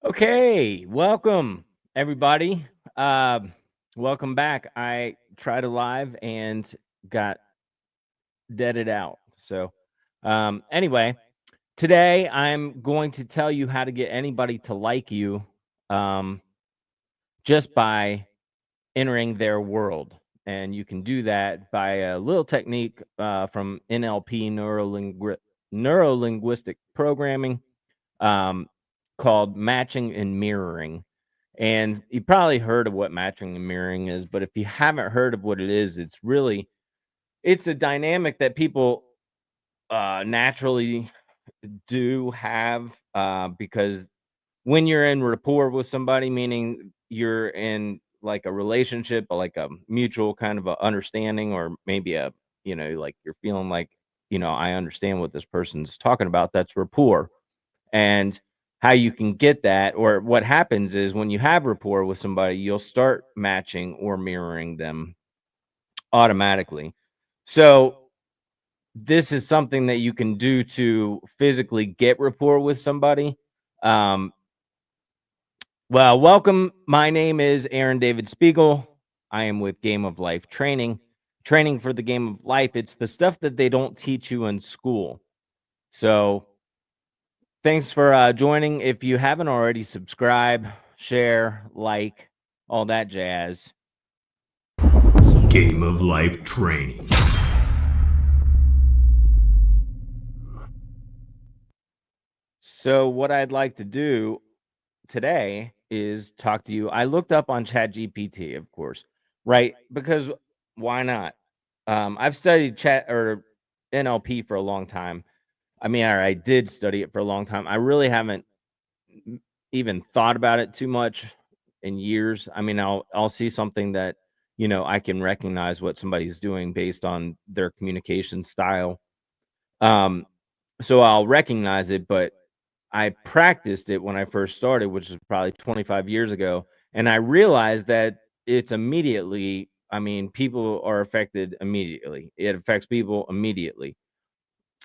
Okay, welcome everybody. Uh, Welcome back. I tried a live and got deaded out. Anyway, today I'm going to tell you how to get anybody to like you um, just by entering their world. And you can do that by a little technique from N.L.P. Neuro-linguistic programming um, called matching and mirroring. And you probably heard of what matching and mirroring is, but if you haven't heard of what it is, it's a dynamic that people naturally do have because when you're in rapport with somebody, meaning you're in like a relationship, or like a mutual kind of a understanding, or maybe like you're feeling like, I understand what this person's talking about. That's rapport. And how you can get that, or what happens is when you have rapport with somebody, you'll start matching or mirroring them automatically. So this is something that you can do to physically get rapport with somebody. um well, welcome. My name is Aaron David Spiegel. I am with Game of Life training for the game of life. It's the stuff that they don't teach you in school. So thanks for joining. If you haven't already, subscribe, share, like, all that jazz. Game of Life training. So, what I'd like to do today is talk to you. I looked up on ChatGPT, of course, right? Because why not? I've studied chat or NLP for a long time. I mean, I did study it for a long time. I really haven't even thought about it too much in years. I mean, I'll see something that, I can recognize what somebody's doing based on their communication style. Um, so I'll recognize it, but I practiced it when I first started, which is probably 25 years ago, and I realized that it's immediately. I mean, people are affected immediately. It affects people immediately.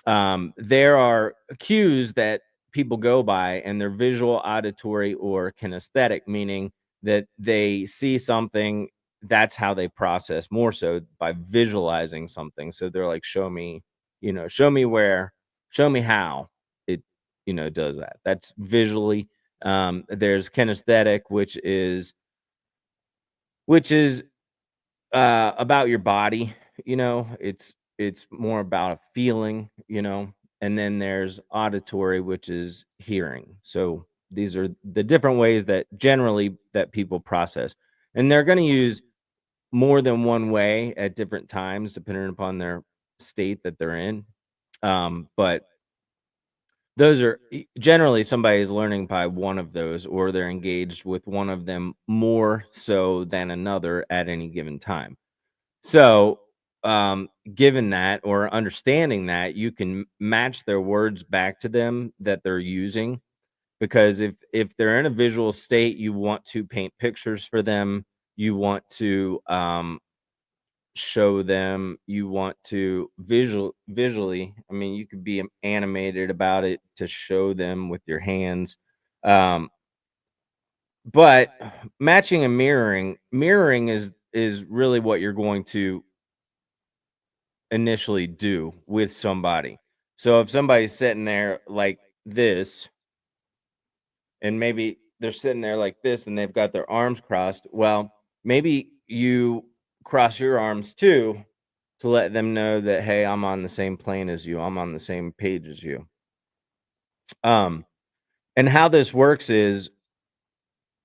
There are cues that people go by, and they're visual, auditory, or kinesthetic, meaning that they see something. That's how they process, more so by visualizing something. So they're like, show me, show me where, show me how it, does that. That's visually. There's kinesthetic, which is about your body. It's more about a feeling. And then there's auditory, which is hearing. So these are the different ways that generally that people process, and they're going to use more than one way at different times depending upon their state that they're in. But those are generally somebody is learning by one of those, or they're engaged with one of them more so than another at any given time. So, given that, or understanding that, you can match their words back to them that they're using. Because if they're in a visual state, you want to paint pictures for them. You want to show them. You want to visually. I mean, you could be animated about it to show them with your hands. Um, but matching and mirroring is really what you're going to initially do with somebody. So if somebody's sitting there like this, and maybe they're sitting there like this and they've got their arms crossed, well, maybe you cross your arms too to let them know that, hey, I'm on the same plane as you. I'm on the same page as you. Um, and how this works is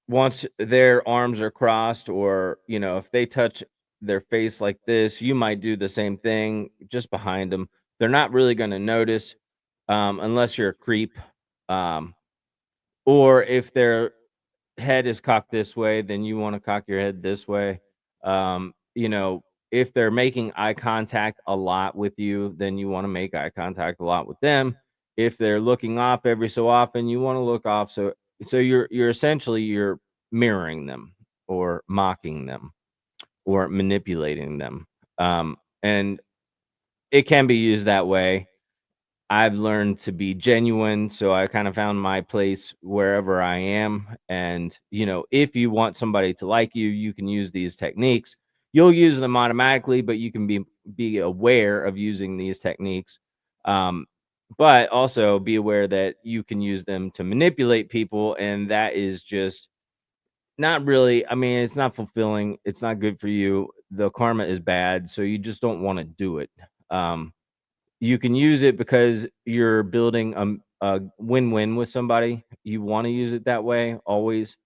once their arms are crossed, or if they touch their face like this, you might do the same thing just behind them. They're not really going to notice, unless you're a creep. um, or if their head is cocked this way, then you want to cock your head this way. If they're making eye contact a lot with you, then you want to make eye contact a lot with them. If they're looking off every so often, you want to look off. So you're essentially you're mirroring them, or mocking them, or manipulating them. And it can be used that way. I've learned to be genuine, so I kind of found my place wherever I am. And, if you want somebody to like you, you can use these techniques. You'll use them automatically, but you can be aware of using these techniques. Um, but also be aware that you can use them to manipulate people, and that is just not really. I mean, it's not fulfilling. It's not good for you. The karma is bad, so you just don't want to do it. Um, you can use it because you're building a win-win with somebody. You wanna use it that way, always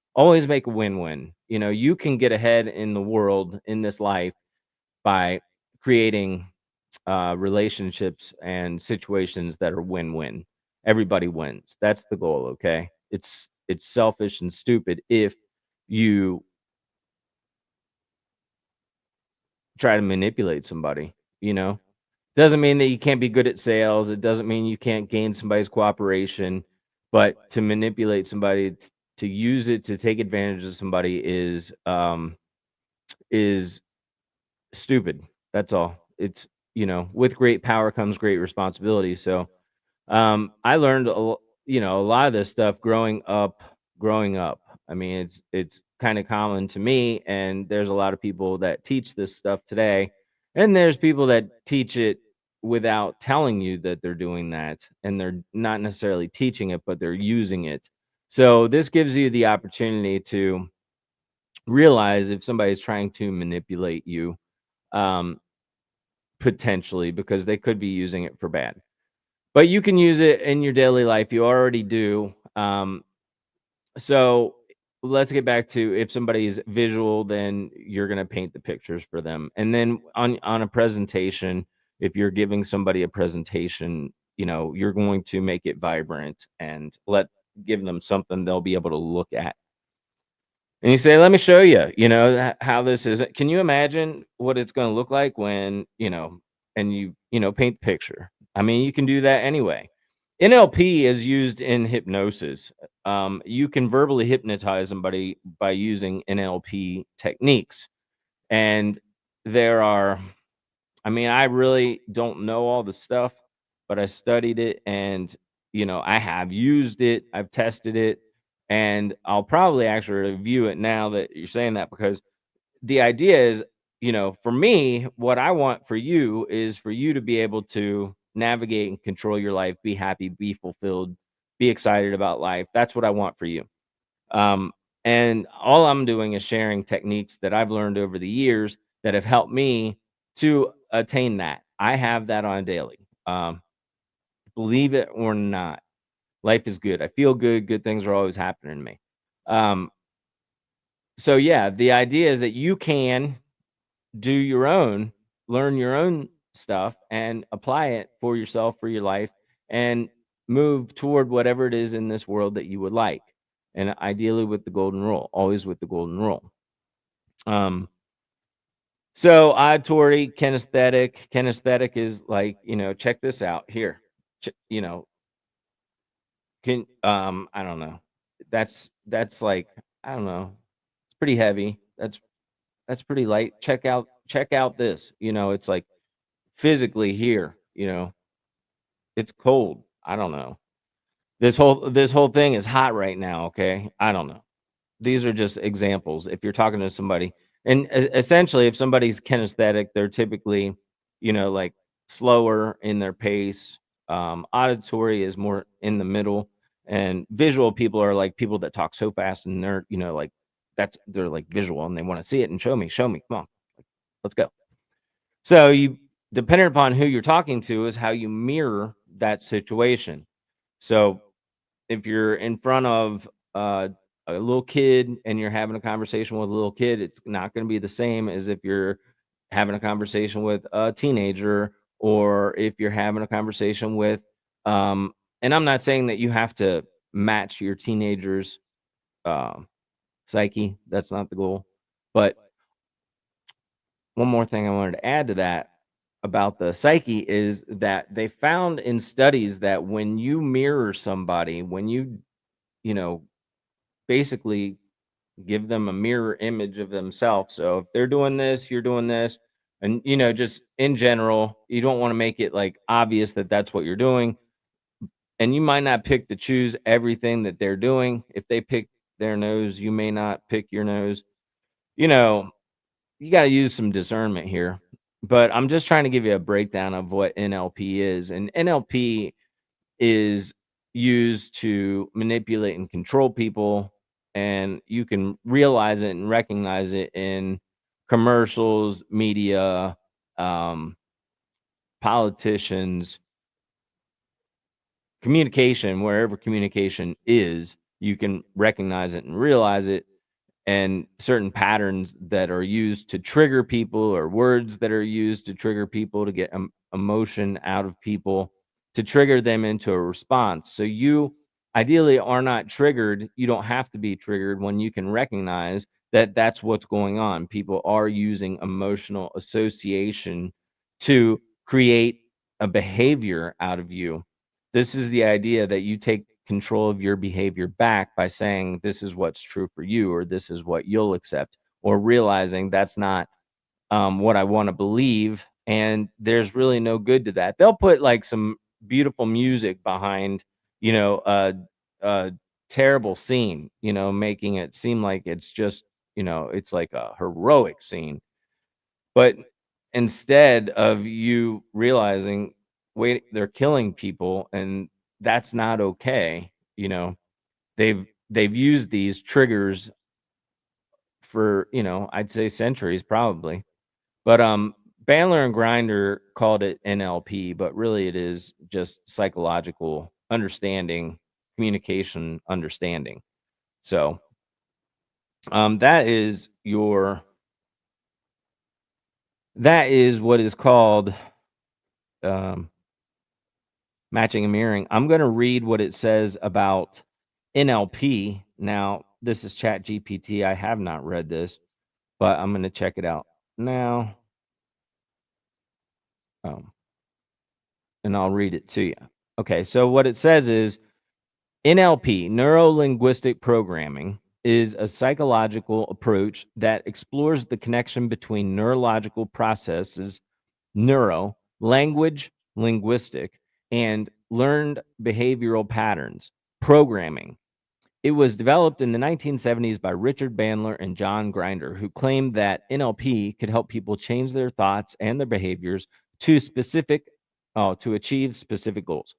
make a win-win. You can get ahead in the world, in this life, by creating, relationships and situations that are win-win. Everybody wins. That's the goal, okay? It's selfish and stupid if you try to manipulate somebody, you know? Doesn't mean that you can't be good at sales. It doesn't mean you can't gain somebody's cooperation, but to manipulate somebody, to use it to take advantage of somebody is stupid. That's all. It's, with great power comes great responsibility. So, I learned a lot of this stuff growing up. I mean, it's kind of common to me, and there's a lot of people that teach this stuff today, and there's people that teach it without telling you that they're doing that, and they're not necessarily teaching it, but they're using it. So this gives you the opportunity to realize if somebody's trying to manipulate you, um, potentially, because they could be using it for bad. But you can use it in your daily life, you already do. So let's get back to, if somebody's visual, then you're gonna paint the pictures for them. And then on a presentation, if you're giving somebody a presentation, you're going to make it vibrant and give them something they'll be able to look at. And you say, "Let me show you, how this is." Can you imagine what it's gonna look like when, and paint the picture? I mean, you can do that anyway. NLP is used in hypnosis. You can verbally hypnotize somebody by using NLP techniques. And there are, I mean, I really don't know all the stuff, but I studied it, and, I have used it, I've tested it, and I'll probably actually review it now that you're saying that, because the idea is, for me, what I want for you is for you to be able to navigate and control your life, be happy, be fulfilled, be excited about life. That's what I want for you. Um, and all I'm doing is sharing techniques that I've learned over the years that have helped me to attain that. I have that on a daily. Believe it or not, life is good. I feel good. Good things are always happening to me. Um, so yeah, the idea is that you can do your own, learn your own stuff and apply it for yourself, for your life, and move toward whatever it is in this world that you would like. And ideally with the golden rule, always with the golden rule. Um, so auditory, kinesthetic. Kinesthetic is like, check this out here. I don't know. That's like, I don't know. It's pretty heavy. That's pretty light. Check out this. It's like physically here, it's cold. I don't know. This whole thing is hot right now, okay? I don't know. These are just examples. If you're talking to somebody, and essentially, if somebody's kinesthetic, they're typically, like slower in their pace. Auditory is more in the middle, and visual people are like people that talk so fast, and they're, like they're like visual, and they want to see it and show me, come on, let's go. So depending upon who you're talking to, is how you mirror that situation. So if you're in front of a little kid and you're having a conversation with a little kid, it's not going to be the same as if you're having a conversation with a teenager, or if you're having a conversation with, and I'm not saying that you have to match your teenager's um, psyche. That's not the goal. But one more thing I wanted to add to that about the psyche is that they found in studies that when you mirror somebody, when you know, basically give them a mirror image of themselves. So if they're doing this, you're doing this, and just in general, you don't want to make it like obvious that that's what you're doing. and you might not pick to choose everything that they're doing. If they pick their nose, you may not pick your nose. You know, you got to use some discernment here. But I'm just trying to give you a breakdown of what NLP is. And NLP is used to manipulate and control people. And you can realize it and recognize it in commercials, media, um, politicians, communication, wherever communication is, you can recognize it and realize it, and certain patterns that are used to trigger people or words that are used to trigger people to get emotion out of people to trigger them into a response. So you ideally are not triggered. You don't have to be triggered when you can recognize that that's what's going on. People are using emotional association to create a behavior out of you. This is the idea that you take control of your behavior back by saying, this is what's true for you, or this is what you'll accept, or realizing that's not what I want to believe. And there's really no good to that. They'll put like some beautiful music behind, you know, a terrible scene, making it seem like it's just, it's like a heroic scene. But instead of you realizing, wait, they're killing people and that's not okay, they've used these triggers for, I'd say centuries probably. But Bandler and Grinder called it NLP, but really it is just psychological understanding, communication understanding. So that is what is called um, matching and mirroring. I'm going to read what it says about NLP. Now, this is Chat GPT. I have not read this, but I'm going to check it out now. Um, and I'll read it to you. Okay, so what it says is NLP, neuro linguistic programming, is a psychological approach that explores the connection between neurological processes, neuro, language, linguistic, and learned behavioral patterns, programming. It was developed in the 1970s by Richard Bandler and John Grinder, who claimed that NLP could help people change their thoughts and their behaviors to achieve specific goals.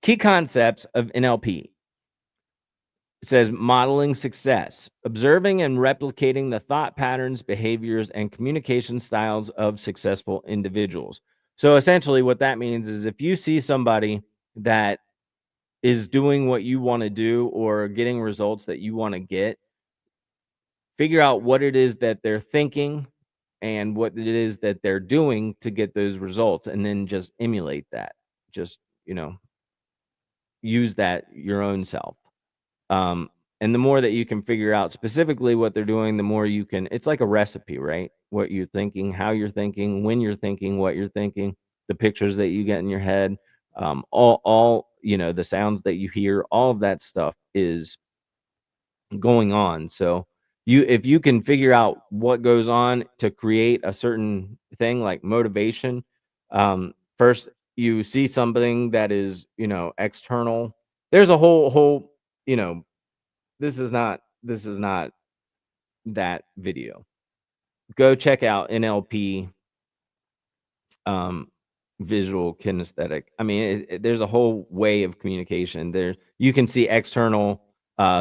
Key concepts of NLP. It says modeling success, observing and replicating the thought patterns, behaviors, and communication styles of successful individuals. So essentially, what that means is if you see somebody that is doing what you want to do or getting results that you want to get, figure out what it is that they're thinking and what it is that they're doing to get those results, and then just emulate that. Just, use that your own self. Um, and the more that you can figure out specifically what they're doing, the more you can, it's like a recipe, right? What you're thinking, how you're thinking, when you're thinking, what you're thinking, the pictures that you get in your head, the sounds that you hear, all of that stuff is going on. So if you can figure out what goes on to create a certain thing like motivation, first you see something that is, external. There's a whole, you know, this is not that video. Go check out NLP, um, visual kinesthetic. I mean, there's a whole way of communication. There you can see external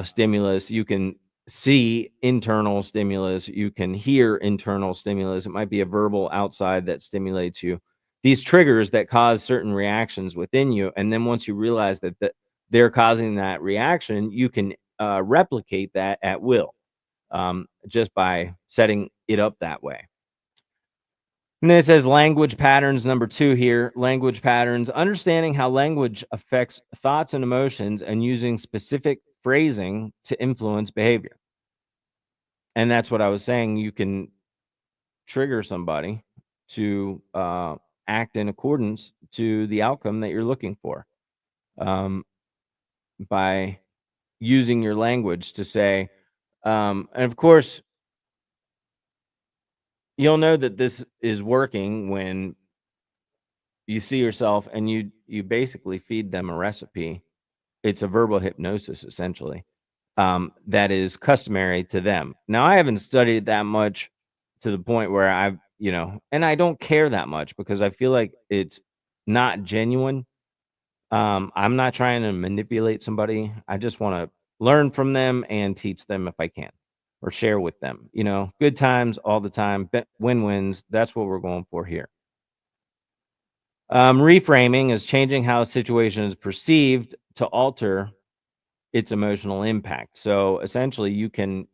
stimulus, you can see internal stimulus, you can hear internal stimulus. It might be a verbal outside that stimulates you. These triggers that cause certain reactions within you, and then once you realize that they're causing that reaction, you can replicate that at will, just by setting it up that way. And then it says language patterns, number 2 here. Language patterns, understanding how language affects thoughts and emotions and using specific phrasing to influence behavior. And that's what I was saying. You can trigger somebody to act in accordance to the outcome that you're looking for, um, by using your language to say, and of course, you'll know that this is working when you see yourself and you basically feed them a recipe. It's a verbal hypnosis essentially, that is customary to them. Now, I haven't studied that much to the point where I've, and I don't care that much because I feel like it's not genuine. I'm not trying to manipulate somebody. I just want to learn from them and teach them if I can or share with them. Good times all the time, win-wins. That's what we're going for here. Reframing is changing how a situation is perceived to alter its emotional impact. So essentially, you can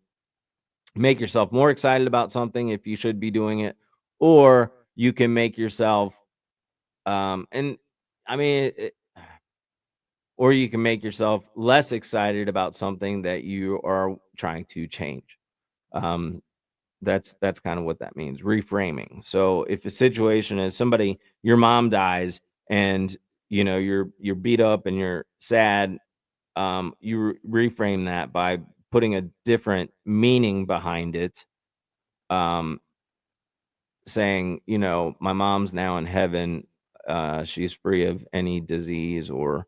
make yourself more excited about something if you should be doing it, or you can make yourself, and I mean, or you can make yourself less excited about something that you are trying to change. Um, that's kind of what that means, reframing. So if a situation is somebody, your mom dies, and you're beat up and you're sad, you reframe that by putting a different meaning behind it. Um, Saying, my mom's now in heaven. She's free of any disease or,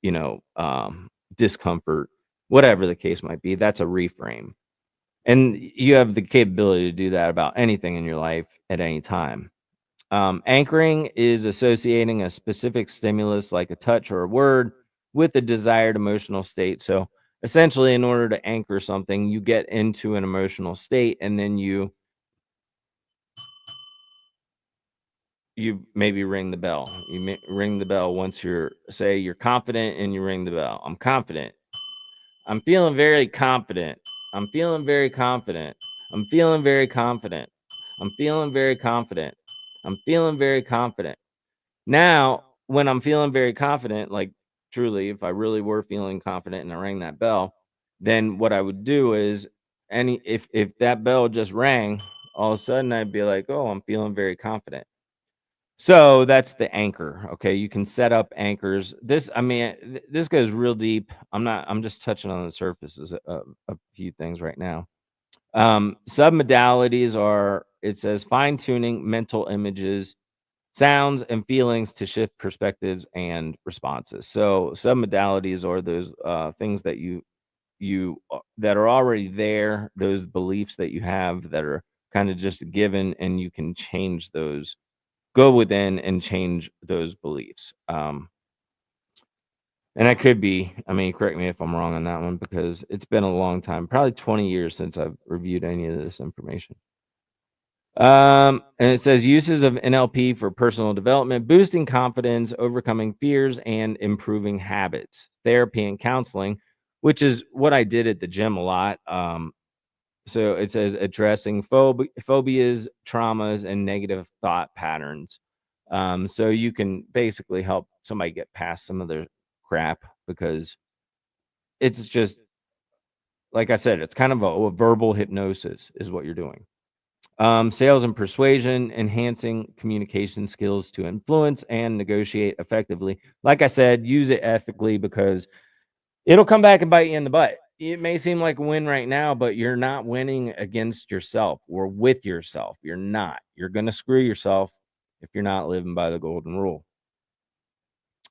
you know, um, discomfort, whatever the case might be. That's a reframe. And you have the capability to do that about anything in your life at any time. Anchoring is associating a specific stimulus like a touch or a word with a desired emotional state. So essentially, in order to anchor something, you get into an emotional state and then you maybe ring the bell. Ring the bell once you're confident and you ring the bell. I'm confident. I'm feeling very confident. I'm feeling very confident. I'm feeling very confident. I'm feeling very confident. I'm feeling very confident. Now, when I'm feeling very confident, like truly, if I really were feeling confident and I rang that bell, then what I would do is if that bell just rang, all of a sudden I'd be like, oh, I'm feeling very confident. So that's the anchor. Okay. You can set up anchors. This goes real deep. I'm just touching on the surfaces of a few things right now. Submodalities are, it says, fine tuning mental images, sounds, and feelings to shift perspectives and responses. So submodalities are those things that that are already there, those beliefs that you have that are kind of just given, and you can change those, go within and change those beliefs. And I could be, correct me if I'm wrong on that one because it's been a long time, probably 20 years since I've reviewed any of this information. And it says uses of NLP for personal development, boosting confidence, overcoming fears, and improving habits, therapy and counseling, which is what I did at the gym a lot. So it says addressing phobias, traumas, and negative thought patterns. So you can basically help somebody get past some of their crap because it's just, like I said, it's kind of a verbal hypnosis is what you're doing. Sales and persuasion, enhancing communication skills to influence and negotiate effectively. Like I said, use it ethically because it'll come back and bite you in the butt. It may seem like a win right now, but you're not winning against yourself or with yourself. You're not. You're going to screw yourself if you're not living by the golden rule.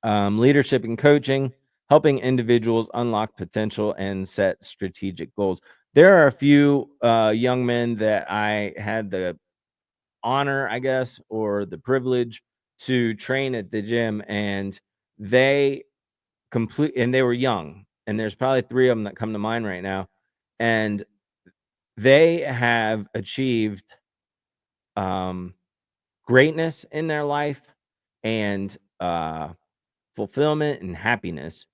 Leadership and coaching, helping individuals unlock potential and set strategic goals. There are a few young men that I had the honor, I guess, or the privilege to train at the gym, and they they were young, and there's probably three of them that come to mind right now, and they have achieved um, greatness in their life and fulfillment and happiness.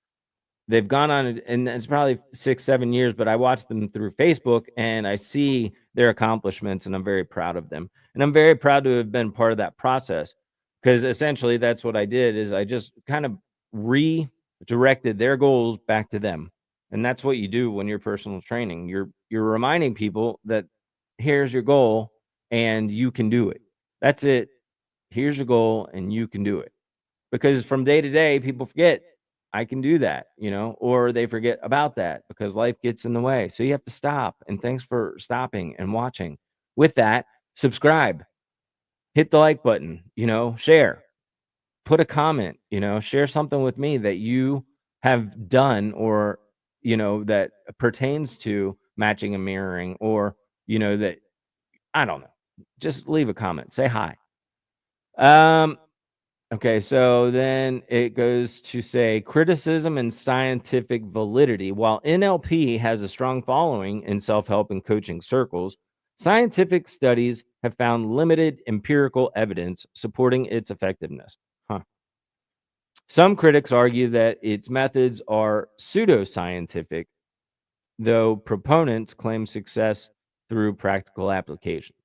They've gone on, and it's probably 6, 7 years, but I watch them through Facebook and I see their accomplishments and I'm very proud of them. And I'm very proud to have been part of that process because essentially that's what I did is I just kind of redirected their goals back to them. And that's what you do when you're personal training. You're reminding people that here's your goal and you can do it. That's it. Here's your goal and you can do it. Because from day to day, people forget I can do that, or they forget about that because life gets in the way. So you have to stop. And thanks for stopping and watching. With that, subscribe, hit the like button, share. put a comment, share something with me that you have done, or, that pertains to matching and mirroring, or, that I don't know. Just leave a comment. Say hi. Um, okay, so then it goes to say criticism and scientific validity. While NLP has a strong following in self-help and coaching circles, scientific studies have found limited empirical evidence supporting its effectiveness. Huh. Some critics argue that its methods are pseudoscientific, though proponents claim success through practical application.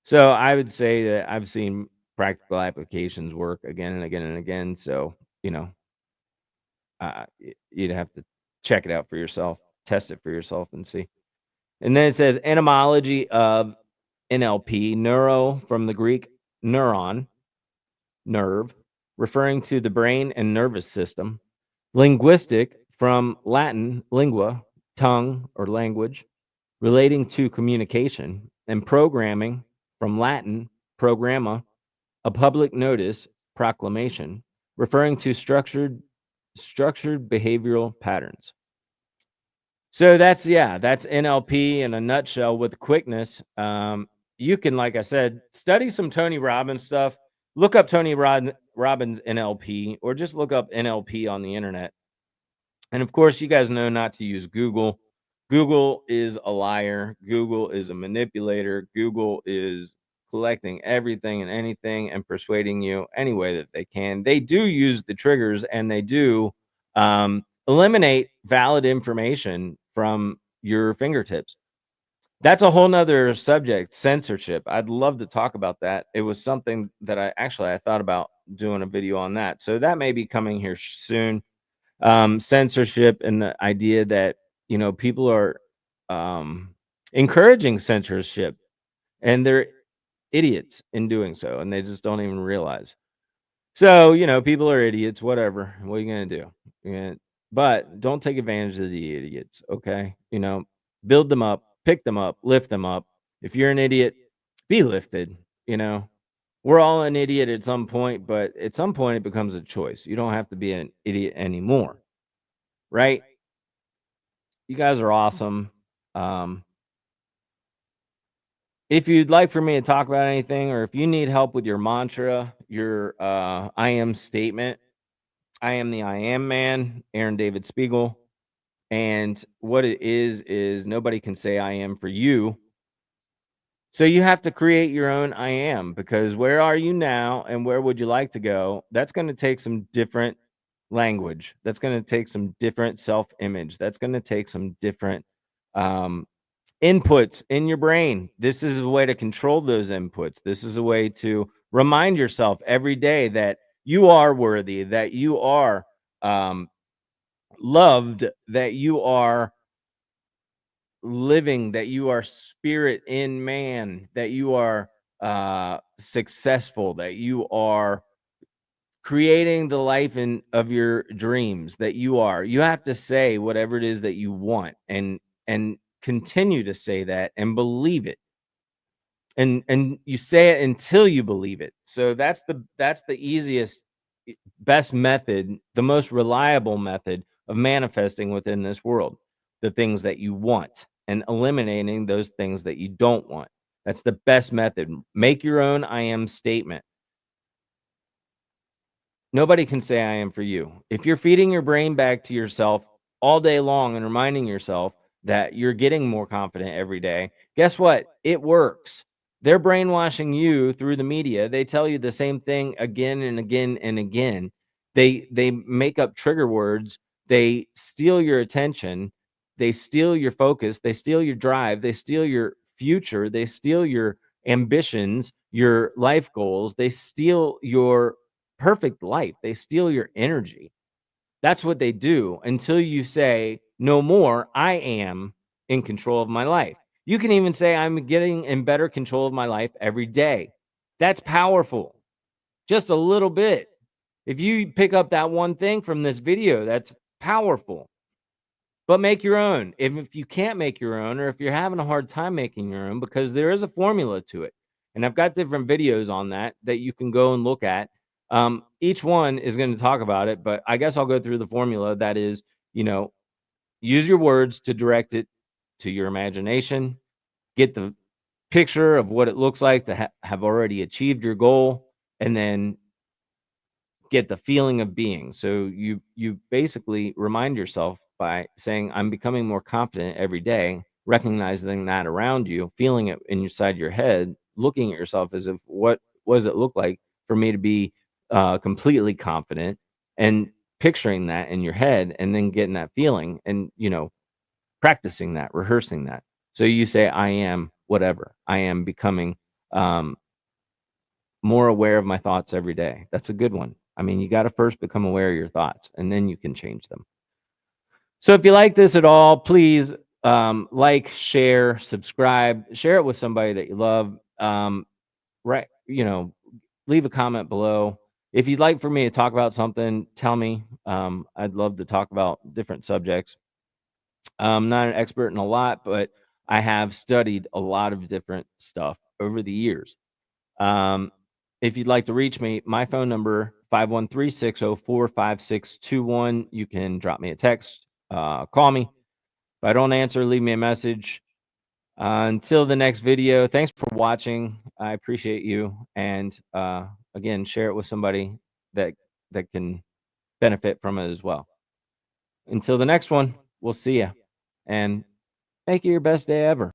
So I would say that I've seen practical applications work again and again and again. So, you'd have to check it out for yourself, test it for yourself and see. And then it says etymology of NLP, neuro from the Greek neuron, nerve, referring to the brain and nervous system. Linguistic from Latin lingua, tongue or language, relating to communication. And programming from Latin programma, a public notice, proclamation, referring to structured behavioral patterns. So that's NLP in a nutshell with quickness. You can, like I said, study some Tony Robbins stuff. Look up Robbins NLP, or just look up NLP on the internet. And of course, you guys know not to use Google. Google is a liar. Google is a manipulator. Google is collecting everything and anything and persuading you any way that they can. They do use the triggers, and they do eliminate valid information from your fingertips. That's a whole nother subject, censorship. I'd love to talk about that. It was something that I thought about doing a video on that. So that may be coming here soon. Censorship and the idea that, people are encouraging censorship, and they're idiots in doing so, and they just don't even realize. So, people are idiots, whatever. What are you going to do? But don't take advantage of the idiots, okay? Build them up, pick them up, lift them up. If you're an idiot, be lifted, you know. We're all an idiot at some point, but at some point it becomes a choice. You don't have to be an idiot anymore, right? You guys are awesome. Um, if you'd like for me to talk about anything, or if you need help with your mantra, your I am statement, I am the I am man, Aaron David Spiegel. And what it is nobody can say I am for you. So you have to create your own I am, because where are you now and where would you like to go? That's going to take some different language. That's going to take some different self image. That's going to take some different um, inputs in your brain. This is a way to control those inputs. This is a way to remind yourself every day that you are worthy, that you are loved, that you are living, that you are spirit in man, that you are successful, that you are creating the life of your dreams, that you have to say whatever it is that you want, and continue to say that and believe it, and you say it until you believe it. So that's the easiest, best method, the most reliable method of manifesting within this world, the things that you want and eliminating those things that you don't want. That's the best method. Make your own I am statement. Nobody can say I am for you. If you're feeding your brain back to yourself all day long and reminding yourself that you're getting more confident every day, guess what? It works. They're brainwashing you through the media. They tell you the same thing again and again and again. They make up trigger words. They steal your attention. They steal your focus. They steal your drive. They steal your future. They steal your ambitions, your life goals. They steal your perfect life. They steal your energy. That's what they do until you say, no more, I am in control of my life. You can even say, I'm getting in better control of my life every day. That's powerful. Just a little bit. If you pick up that one thing from this video, that's powerful. But make your own. If you can't make your own, or if you're having a hard time making your own, because there is a formula to it. And I've got different videos on that you can go and look at. Each one is going to talk about it, but I guess I'll go through the formula that is, you know, use your words to direct it to your imagination, get the picture of what it looks like to have already achieved your goal, and then get the feeling of being. So you basically remind yourself by saying, I'm becoming more confident every day, recognizing that around you, feeling it inside your head, looking at yourself as if, what does it look like for me to be completely confident, and picturing that in your head, and then getting that feeling, and practicing that, rehearsing that. So you say, I am whatever. I am becoming um, more aware of my thoughts every day. That's a good one. I mean, you got to first become aware of your thoughts, and then you can change them. So if you like this at all, please like, share, subscribe, share it with somebody that you love. Right, leave a comment below. If you'd like for me to talk about something, tell me. I'd love to talk about different subjects. I'm not an expert in a lot, but I have studied a lot of different stuff over the years. Um, if you'd like to reach me, my phone number 513-604-5621. You can drop me a text, call me. If I don't answer, leave me a message. Until the next video, thanks for watching. I appreciate you. And again, share it with somebody that can benefit from it as well. Until the next one, we'll see you. And make it your best day ever.